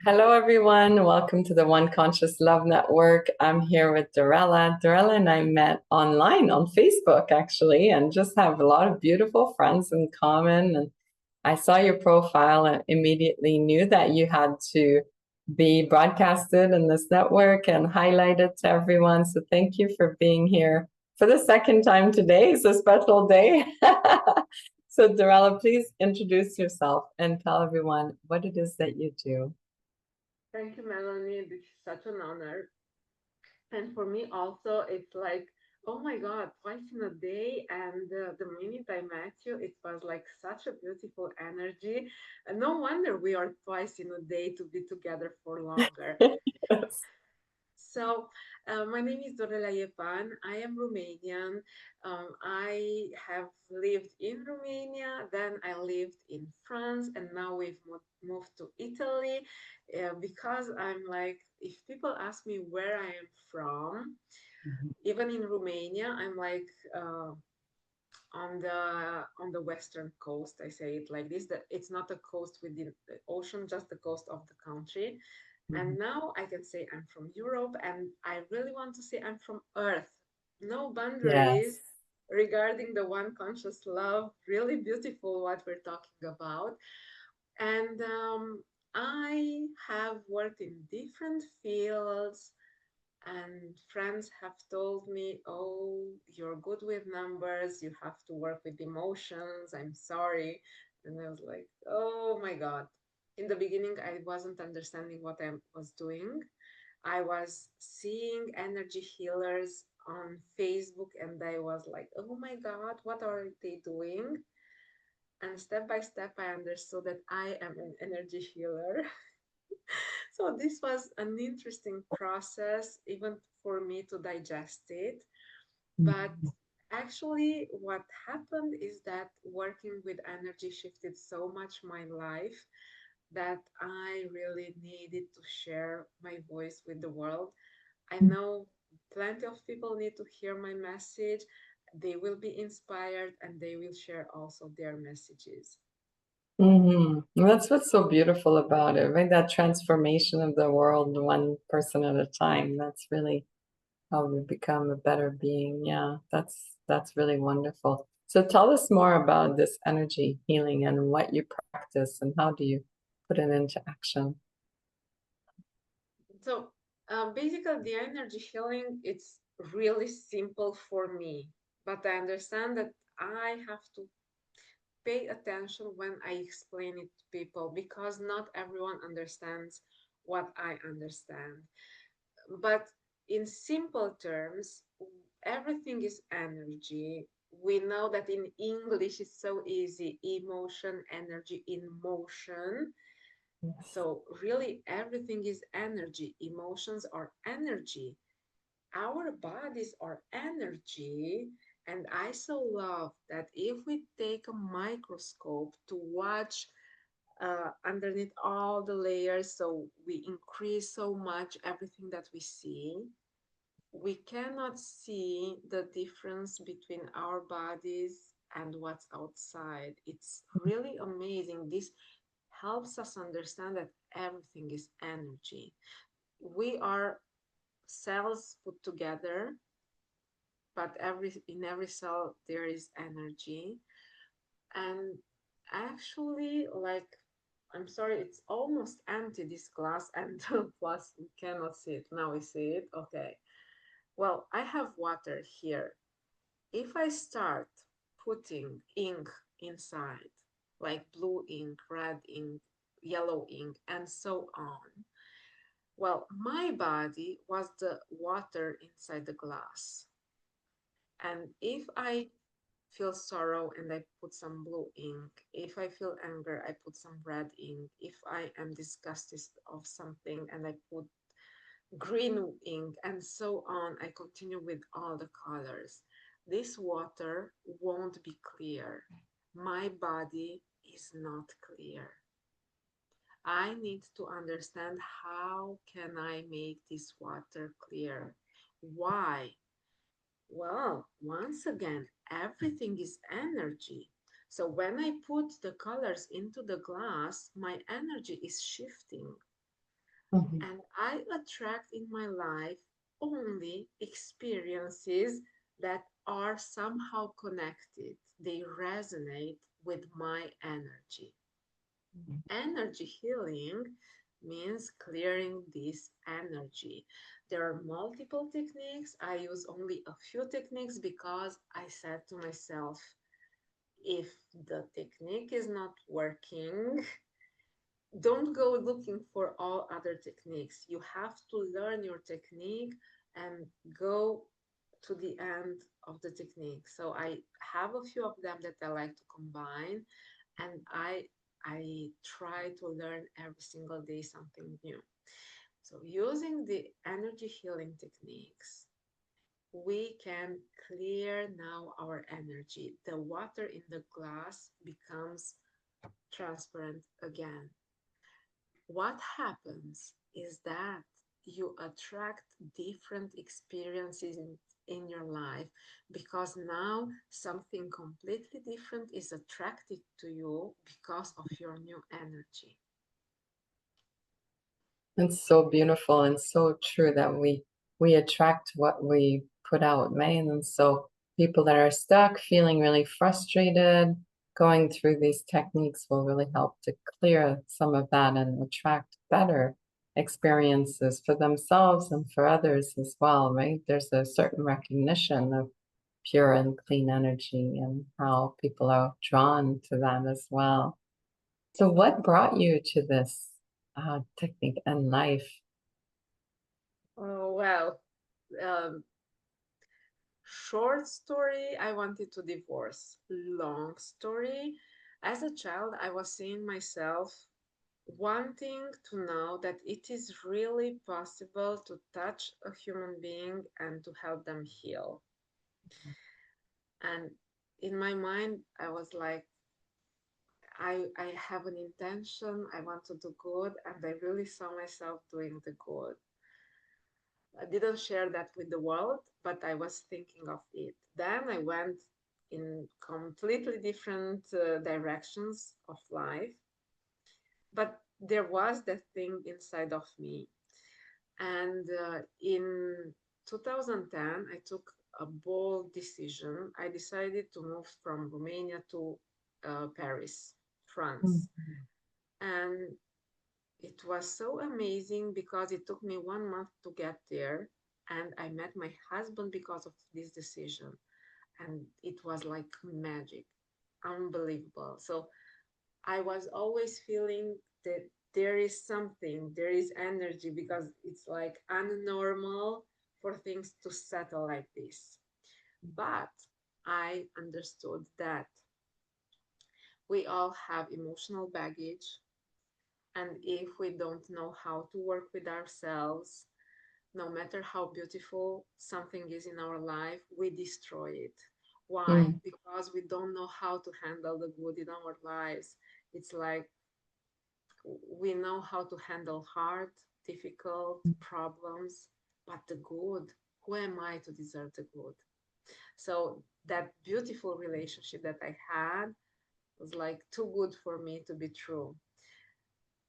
Hello, everyone. Welcome to the One Conscious Love Network. I'm here with Dorela. Dorela and I met online on Facebook, actually, and just have a lot of beautiful friends in common. And I saw your profile and immediately knew that you had to be broadcasted in this network and highlighted to everyone. So thank you for being here for the second time today. It's a special day. So, Dorela, please introduce yourself and tell everyone what it is that you do. Thank you, Melanie. This is such an honor. And for me also, it's like, oh my God, twice in a day. And the minute I met you, it was like such a beautiful energy. And no wonder we are twice in a day to be together for longer. Yes. My name is Dorela Iepan. I am Romanian. I have lived in Romania, then I lived in France, and now we've moved to Italy because I'm like, if people ask me where I am from, even in Romania, I'm like on the western coast. I say it like this: that it's not a coast within the ocean, just the coast of the country. And Mhm. now I can say I'm from Europe, and I really want to say I'm from Earth. No boundaries Yes. regarding the one conscious love. Really beautiful what we're talking about. And I have worked in different fields, and friends have told me, oh, you're good with numbers, you have to work with emotions, I'm sorry. And I was like, oh my God. In the beginning, I wasn't understanding what I was doing. I was seeing energy healers on Facebook, and I was like, oh my God, what are they doing? And step by step, I understood that I am an energy healer. So this was an interesting process, even for me to digest it. But Mhm. actually, what happened is that working with energy shifted so much my life that I really needed to share my voice with the world. I know plenty of people need to hear my message. They will be inspired and they will share also their messages. That's what's so beautiful about it, right? That transformation of the world, one person at a time. That's really how we become a better being. Yeah, that's really wonderful. So tell us more about this energy healing and what you practice and how do you put it into action? So basically, the energy healing, it's really simple for me, but I understand that I have to pay attention when I explain it to people because not everyone understands what I understand. But in simple terms, everything is energy. We know that in English it's so easy: emotion, energy in motion. Yes. So, really, everything is energy. Emotions are energy. Our bodies are energy. And I so love that if we take a microscope to watch underneath all the layers, so we increase so much everything that we see, we cannot see the difference between our bodies and what's outside. It's really amazing. This helps us understand that everything is energy. We are cells put together, but in every cell there is energy. And actually, like, I'm sorry, it's almost empty, this glass, and plus we cannot see it. Now we see it. Okay. Well, I have water here. If I start putting ink inside, like blue ink, red ink, yellow ink, and so on, well, my body was the water inside the glass. And if I feel sorrow and I put some blue ink, if I feel anger, I put some red ink, if I am disgusted of something and I put green ink, and so on, I continue with all the colors. This water won't be clear. My body is not clear. I need to understand how can I make this water clear? Why? Well, once again, everything is energy. So when I put the colors into the glass, my energy is shifting. Mhm. And I attract in my life only experiences that are somehow connected. They resonate with my energy. Energy healing means clearing this energy. There are multiple techniques. I use only a few techniques because I said to myself, if the technique is not working, don't go looking for all other techniques. You have to learn your technique and go to the end of the technique. So I have a few of them that I like to combine, and I try to learn every single day something new. So using the energy healing techniques, we can clear now our energy. The water in the glass becomes transparent again. What happens is that you attract different experiences in your life because now something completely different is attracted to you because of your new energy. It's so beautiful and so true that we attract what we put out, man. And so people that are stuck, feeling really frustrated, going through these techniques will really help to clear some of that and attract better experiences for themselves and for others as well, right? There's a certain recognition of pure and clean energy and how people are drawn to that as well. So, what brought you to this technique and life? Oh, well, um, short story, I wanted to divorce. Long story, as a child, I was seeing myself wanting to know that it is really possible to touch a human being and to help them heal. And in my mind, I was like, I have an intention, I want to do good, and I really saw myself doing the good. I didn't share that with the world, but I was thinking of it. Then I went in completely different directions of life, but there was that thing inside of me. And in 2010, I took a bold decision. I decided to move from Romania to Paris, France. And it was so amazing because it took me 1 month to get there. And I met my husband because of this decision. And it was like magic, unbelievable. So I was always feeling that there is something, there is energy because it's like unnormal for things to settle like this. But I understood that we all have emotional baggage. And if we don't know how to work with ourselves, no matter how beautiful something is in our life, we destroy it. Why? Mm, Because we don't know how to handle the good in our lives. It's like we know how to handle hard, difficult problems, but the good, who am I to deserve the good? So that beautiful relationship that I had was like too good for me to be true.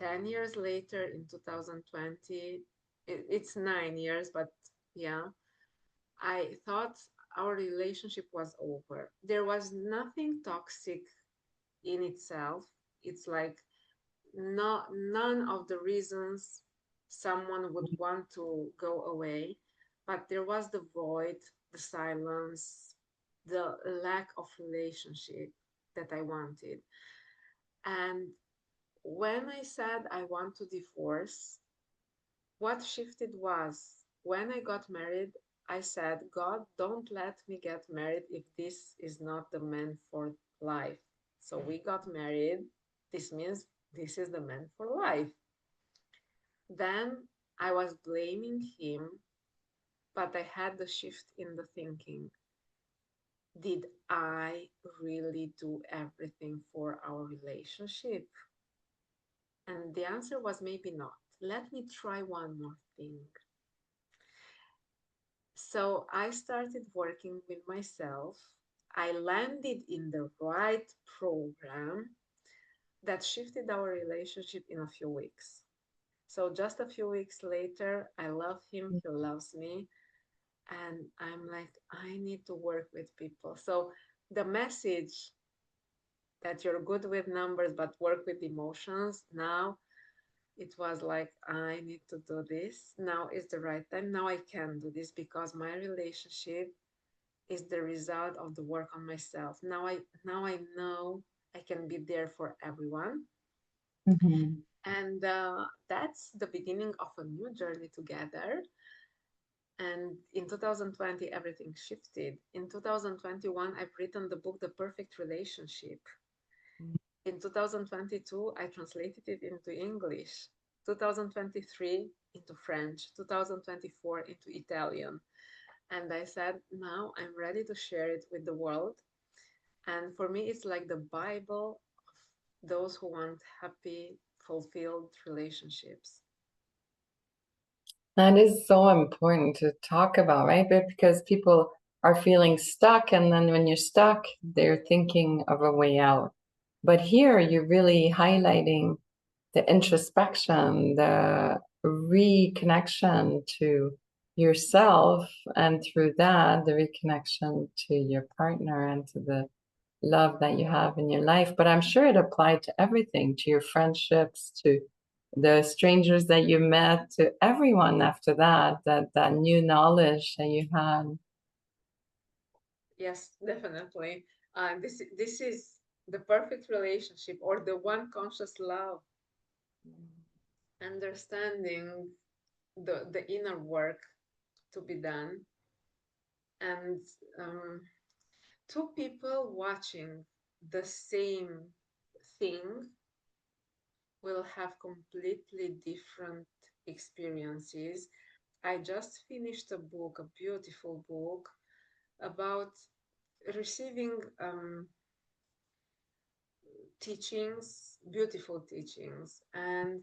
10 years later in 2020, it's 9 years, but yeah, I thought our relationship was over. There was nothing toxic in itself. It's like none of the reasons someone would want to go away, but there was the void, the silence, the lack of relationship that I wanted. And when I said I want to divorce, what shifted was when I got married, I said, God, don't let me get married if this is not the man for life. So we got married. This means this is the man for life. Then I was blaming him, but I had the shift in the thinking. Did I really do everything for our relationship? And the answer was maybe not. Let me try one more thing. So I started working with myself. I landed in the right program that shifted our relationship in a few weeks. So just a few weeks later, I love him, he loves me. And I'm like, I need to work with people. So the message that you're good with numbers, but work with emotions, now it was like, I need to do this. Now is the right time. Now I can do this because my relationship is the result of the work on myself. Now I know I can be there for everyone. Mhm. And that's the beginning of a new journey together. And in 2020, everything shifted. In 2021, I've written the book, The Perfect Relationship. In 2022, I translated it into English. 2023 into French. 2024 into Italian. And I said, now I'm ready to share it with the world. And for me, it's like the Bible of those who want happy, fulfilled relationships. That is so important to talk about, right? But because people are feeling stuck, and then when you're stuck, they're thinking of a way out. But here you're really highlighting the introspection, the reconnection to yourself, and through that, the reconnection to your partner and to the love that you have in your life. But I'm sure it applied to everything, to your friendships, to the strangers that you met, to everyone after that, that new knowledge that you had. Yes, definitely. This is the perfect relationship or the one conscious love, understanding the inner work to be done, and um, two people watching the same thing will have completely different experiences. I just finished a book, a beautiful book about receiving teachings, beautiful teachings. And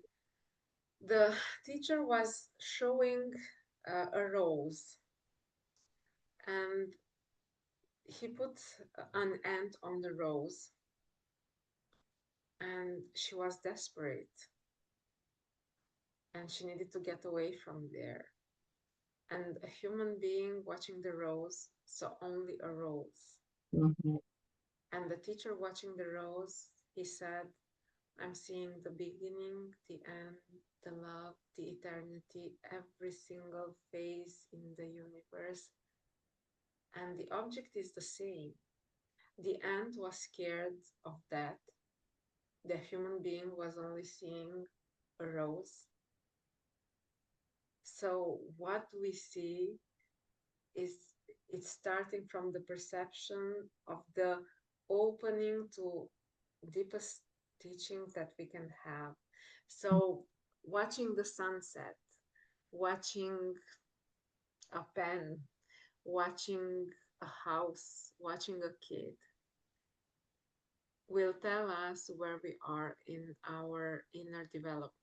the teacher was showing a rose, and he put an ant on the rose, and she was desperate and she needed to get away from there. And a human being watching the rose saw only a rose. Mhm. And the teacher watching the rose, he said, I'm seeing the beginning, the end, the love, the eternity, every single phase in the universe. And the object is the same. The ant was scared of death. The human being was only seeing a rose. So what we see is it's starting from the perception of the opening to deepest teachings that we can have. So watching the sunset, watching a pen, watching a house, watching a kid will tell us where we are in our inner development.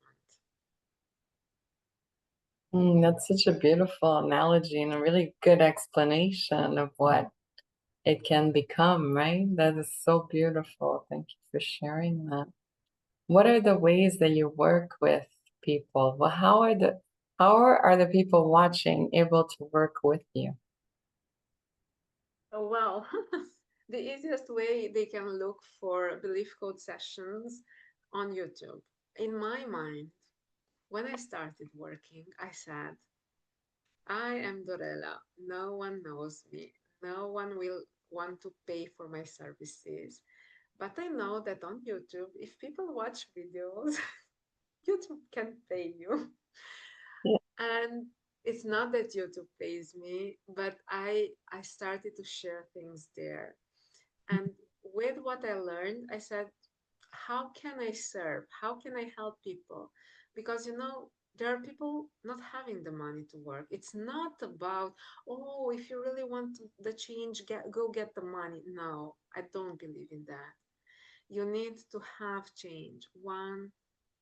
That's such a beautiful analogy and a really good explanation of what it can become, right? That is so beautiful. Thank you for sharing that. What are the ways that you work with people? Well, how are the people watching able to work with you? Oh, well, the easiest way they can look for belief code sessions on YouTube. In my mind, when I started working, I said, I am Dorela. No one knows me. No one will want to pay for my services. But I know that on YouTube, if people watch videos, YouTube can pay you. Yeah. And it's not that YouTube pays me, but I started to share things there. And with what I learned, I said, how can I serve? How can I help people? Because, there are people not having the money to work. It's not about, oh, if you really want the change, go get the money. No, I don't believe in that. You need to have change, one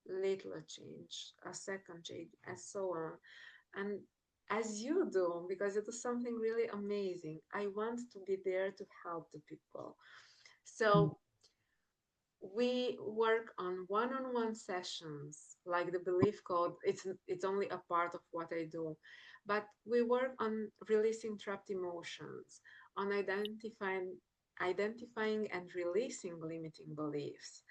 little change, a second change, and so on. And as you do, because it is something really amazing, I want to be there to help the people. So we work on one-on-one sessions, like the belief code. It's only a part of what I do, but we work on releasing trapped emotions, on identifying and releasing limiting beliefs.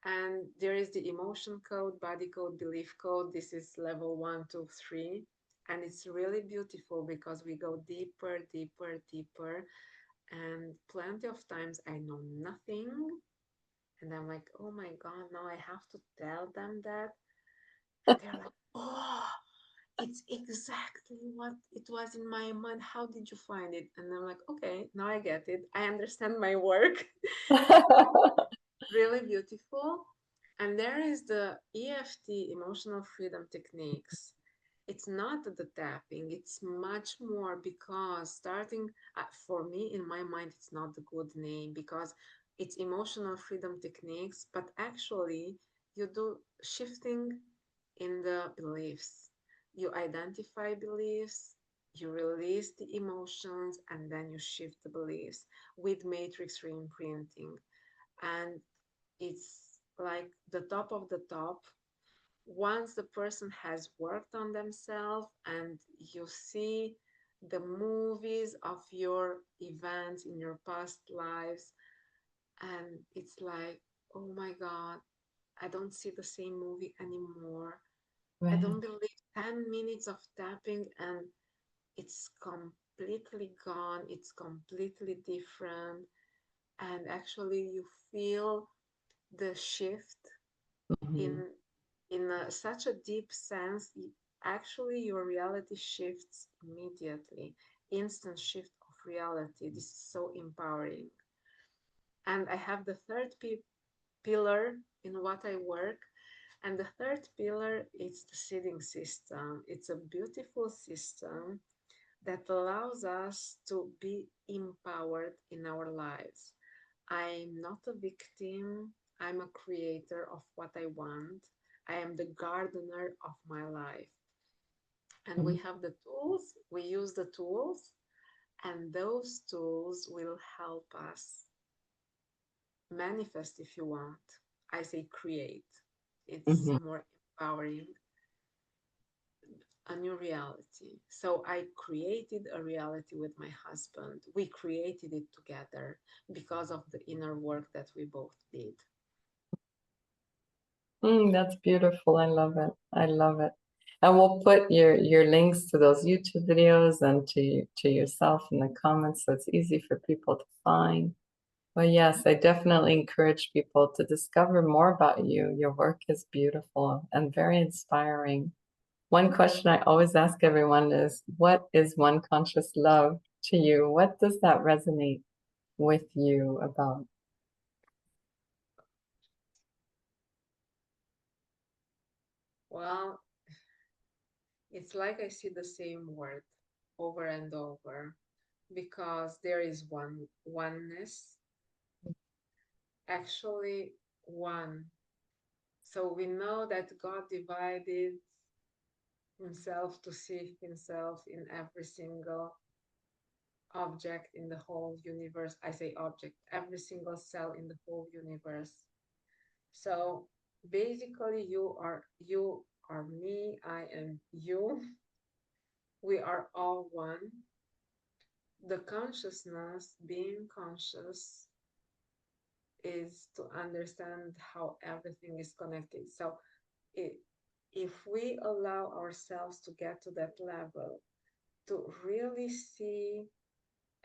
And there is the emotion code, body code, belief code. This is level 1, 2, 3. And it's really beautiful because we go deeper, deeper, deeper. And plenty of times I know nothing. And I'm like, oh my God, now I have to tell them that. And they're like, oh, it's exactly what it was in my mind. How did you find it? And I'm like, okay, now I get it. I understand my work. Really beautiful. And there is the EFT, emotional freedom techniques. It's not the tapping, it's much more because starting for me in my mind, it's not the good name because it's emotional freedom techniques, but actually, you do shifting in the beliefs. You identify beliefs, you release the emotions, and then you shift the beliefs with matrix reimprinting. And it's like the top of the top. Once the person has worked on themselves and you see the movies of your events in your past lives, and it's like, oh my God, I don't see the same movie anymore. I Right. don't believe 10 minutes of tapping and it's completely gone, it's completely different. And actually, you feel the shift Mhm. in such a deep sense. Actually your reality shifts immediately, instant shift of reality. This is so empowering. And I have the third pillar in what I work, and the third pillar is the seeding system. It's a beautiful system that allows us to be empowered in our lives. I'm not a victim. I'm a creator of what I want. I am the gardener of my life. And we Mhm. have the tools, we use the tools, and those tools will help us manifest if you want. I say create, it's Mhm. more empowering, a new reality. So I created a reality with my husband. We created it together because of the inner work that we both did. That's beautiful. I love it. I love it. And we'll put your links to those YouTube videos and to yourself in the comments so it's easy for people to find. Well, yes, I definitely encourage people to discover more about you. Your work is beautiful and very inspiring. One question I always ask everyone is, what is one conscious love to you? What does that resonate with you about? Well, it's like I see the same word over and over because there is oneness, actually one. So we know that God divided himself to see himself in every single object in the whole universe. I say object, every single cell in the whole universe. So basically you are me, I am you. We are all one. The consciousness, being conscious, is to understand how everything is connected. So it, if we allow ourselves to get to that level, to really see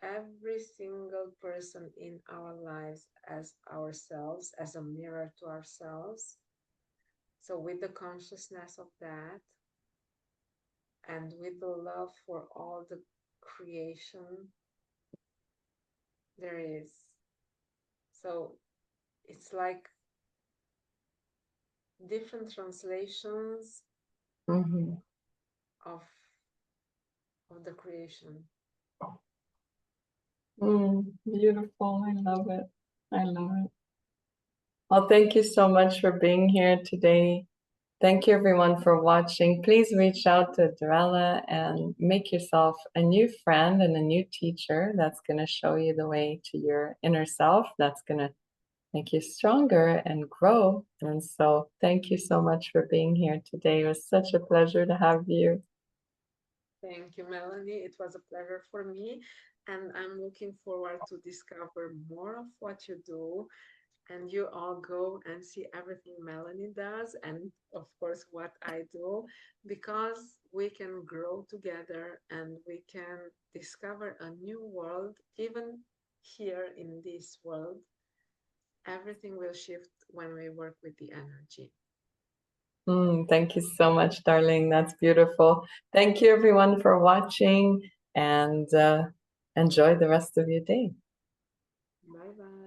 every single person in our lives as ourselves, as a mirror to ourselves. So, with the consciousness of that, and with the love for all the creation there is. So, it's like different translations Mhm. of the creation. Beautiful. I love it. I love it. Well, thank you so much for being here today. Thank you everyone for watching. Please reach out to Dorela and make yourself a new friend and a new teacher that's going to show you the way to your inner self. That's going to make you stronger and grow. And so thank you so much for being here today. It was such a pleasure to have you. Thank you, Melanie. It was a pleasure for me, and I'm looking forward to discover more of what you do. And you all go and see everything Melanie does, and of course, what I do, because we can grow together and we can discover a new world, even here in this world. Everything will shift when we work with the energy. Thank you so much, darling. That's beautiful. Thank you, everyone, for watching, and enjoy the rest of your day. Bye bye.